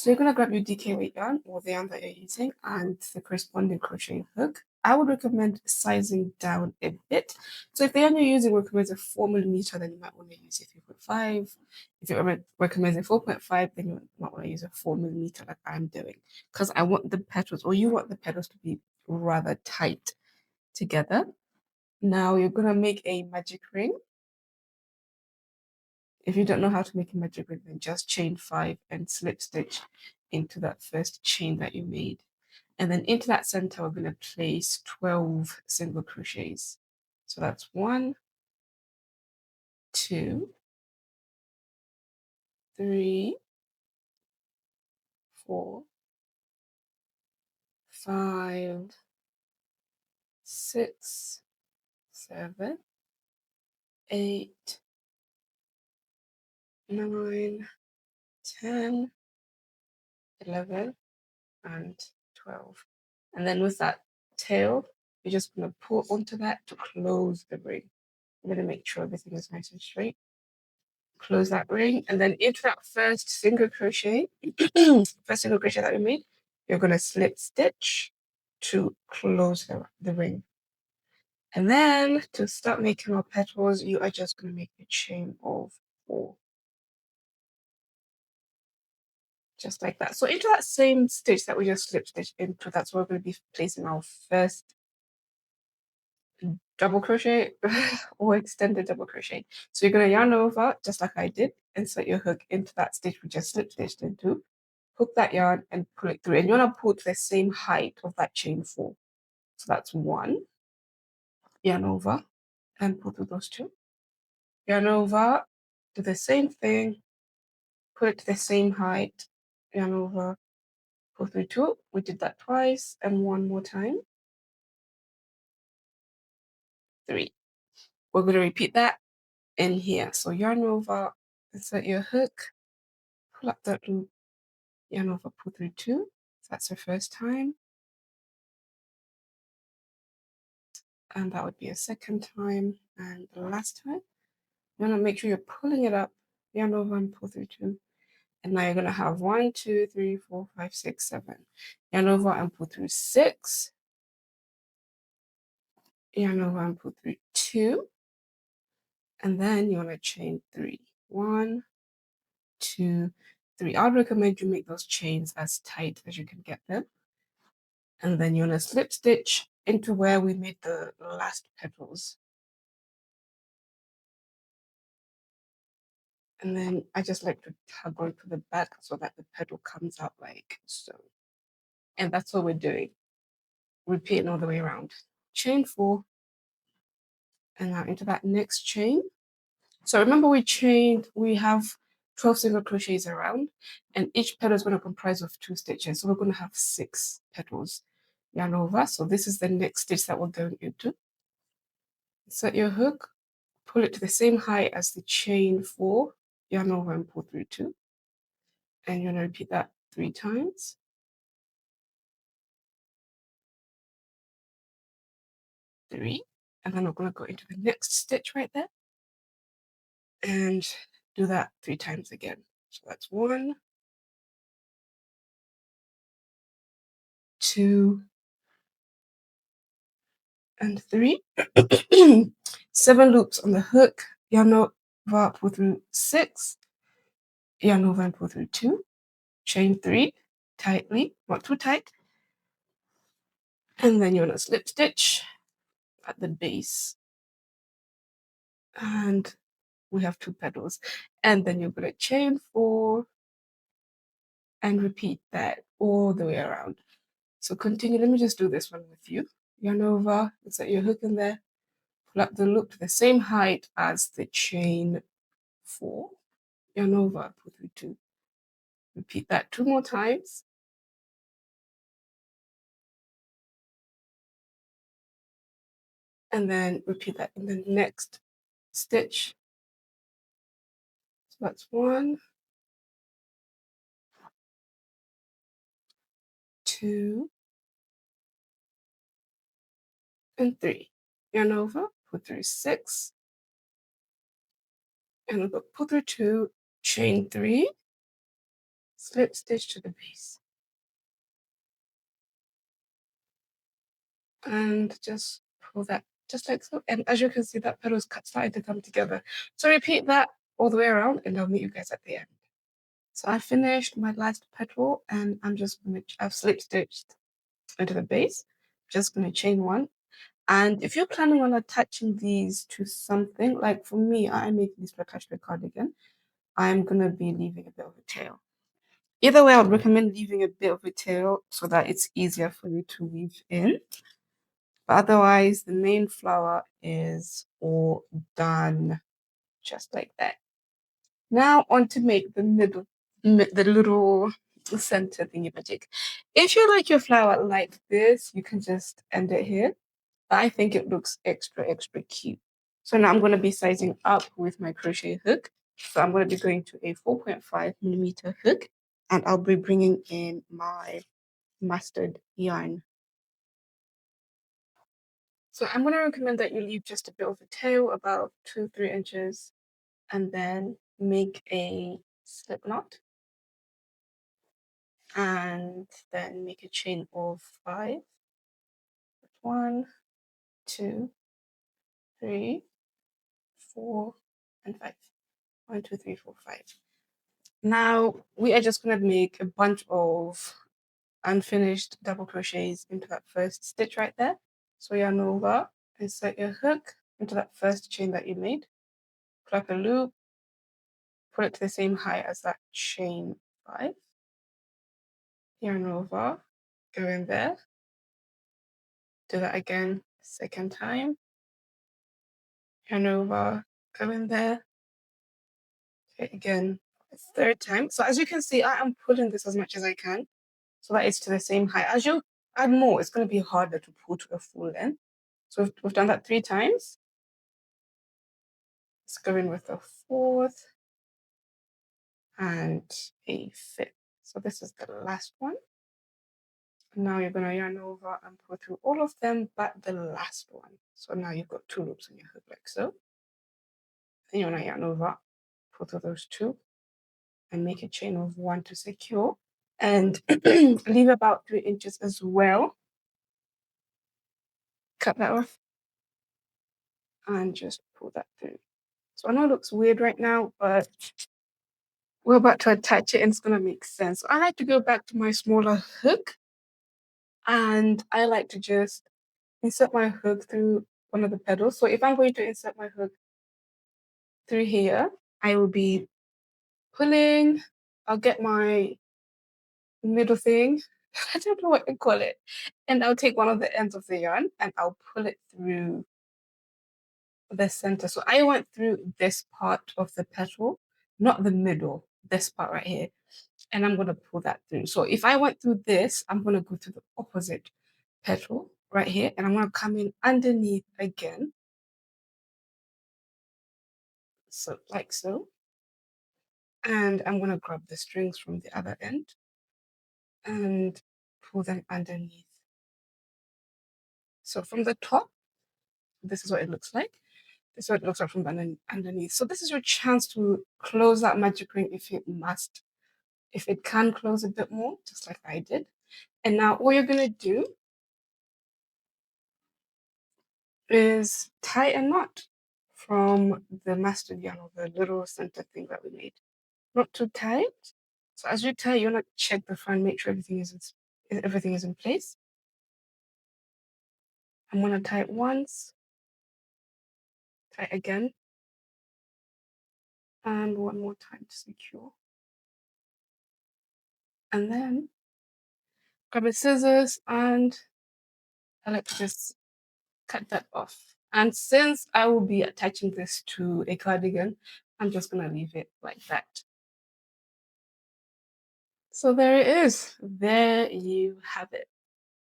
So you're going to grab your DK weight yarn or the yarn that you're using and the corresponding crochet hook. I would recommend sizing down a bit. So if the yarn you're using recommends a 4mm, then you might want to use a 3.5. If it recommends a 4.5, then you might want to use a 4mm like I'm doing. Because I want the petals, or you want the petals to be rather tight together. Now you're going to make a magic ring. If you don't know how to make a magic ring, then just chain 5 and slip stitch into that first chain that you made. And then into that center, we're going to place 12 single crochets. So that's 1, 2, 3, 4, 5, 6, 7, 8, 9, 10, 11, and 12. And then with that tail, you're just going to pull onto that to close the ring. I'm going to make sure everything is nice and straight. Close that ring, and then into that first single crochet, first single crochet that we made, you're going to slip stitch to close the ring. And then to start making our petals, you are just going to make a chain of 4. Just like that. So into that same stitch that we just slip stitched into, that's where we're going to be placing our first double crochet or extended double crochet. So you're going to yarn over just like I did, insert your hook into that stitch we just slip stitched into, hook that yarn and pull it through, and you want to pull to the same height of that chain 4. So that's 1, yarn over and pull through those 2, yarn over, do the same thing, put it to the same height, yarn over, pull through 2. We did that twice, and 1 more time, 3. We're going to repeat that in here. So yarn over, insert your hook, pull up that loop, yarn over, pull through 2. So that's the first time. And that would be a second time. And the last time, you want to make sure you're pulling it up, yarn over and pull through 2. And now you're going to have 1, 2, 3, 4, 5, 6, 7. Yarn over and pull through 6. Yarn over and pull through 2. And then you want to chain 3. 1, 2, 3. I'd recommend you make those chains as tight as you can get them. And then you want to slip stitch into where we made the last petals. And then I just like to tug onto the back so that the petal comes out like so. And that's what we're doing. Repeating all the way around. Chain 4. And now into that next chain. So remember we have 12 single crochets around, and each petal is going to comprise of 2 stitches. So we're going to have 6 petals. Yarn over. So this is the next stitch that we're going into. Insert your hook, pull it to the same height as the chain 4, yarn over and pull through 2. And you're going to repeat that 3 times. 3. And then we're going to go into the next stitch right there and do that 3 times again. So that's 1, 2, and 3. 7 loops on the hook, yarn over, pull through 6, yarn over and pull through 2, chain 3 tightly, not too tight, and then you're going to slip stitch at the base, and we have 2 petals, and then you're going to chain 4 and repeat that all the way around. So continue. Let me just do this one with you. Yarn over, insert your hook in there, pull up the loop to the same height as the chain 4, yarn over, pull through 2. Repeat that 2 more times. And then repeat that in the next stitch. So that's 1, 2, and 3. Yarn over, pull through 6, and pull through 2, chain 3, slip stitch to the base. And just pull that just like so. And as you can see, that petal's starting to come together. So repeat that all the way around and I'll meet you guys at the end. So I finished my last petal and I've slip stitched into the base. Just gonna chain one. And if you're planning on attaching these to something, like for me, I'm making this to attach to a cardigan, I'm gonna be leaving a bit of a tail. Either way, I would recommend leaving a bit of a tail so that it's easier for you to weave in. But otherwise, the main flower is all done just like that. Now on to make the the little center thingy magic. If you like your flower like this, you can just end it here. But I think it looks extra, extra cute. So now I'm going to be sizing up with my crochet hook. So I'm going to be going to a 4.5mm hook and I'll be bringing in my mustard yarn. So I'm going to recommend that you leave just a bit of a tail, about 2-3 inches, and then make a slip knot. And then make a chain of 5. 1, 2, 3, 4, and 5. 1, 2, 3, 4, 5. Now we are just going to make a bunch of unfinished double crochets into that first stitch right there. So yarn over, insert your hook into that first chain that you made, pull up a loop, put it to the same height as that chain 5, yarn over, go in there, do that again, second time, yarn over, go in there, do it again, third time. So as you can see, I am pulling this as much as I can so that it's to the same height. As you add more, it's going to be harder to pull to a full length. So we've done that 3 times. Let's go in with a 4th and a 5th. So this is the last one. Now you're going to yarn over and pull through all of them but the last one. So now you've got 2 loops on your hook like so. Then you want to yarn over, pull through those 2 and make a chain of 1 to secure. And leave about 3 inches as well. Cut that off and just pull that through. So I know it looks weird right now, but we're about to attach it and it's going to make sense. So I like to go back to my smaller hook and I like to just insert my hook through one of the petals. So if I'm going to insert my hook through here, I will be pulling, I'll get my middle thing, I don't know what to call it, and I'll take one of the ends of the yarn and I'll pull it through the center. So I went through this part of the petal, not the middle, this part right here. And I'm going to pull that through. So if I went through this, I'm going to go to the opposite petal right here. And I'm going to come in underneath again. So like so. And I'm going to grab the strings from the other end and pull them underneath. So from the top, this is what it looks like. This is what it looks like from underneath. So this is your chance to close that magic ring if it must. If it can close a bit more, just like I did. And now all you're going to do is tie a knot from the mustard yarn or the little center thing that we made. Not too tight. So as you tie, you want to check the front, make sure everything is in place. I'm going to tie it once, tie it again, and one more time to secure. And then grab a scissors and I like to just cut that off. And since I will be attaching this to a cardigan, I'm just going to leave it like that. So there it is. There you have it.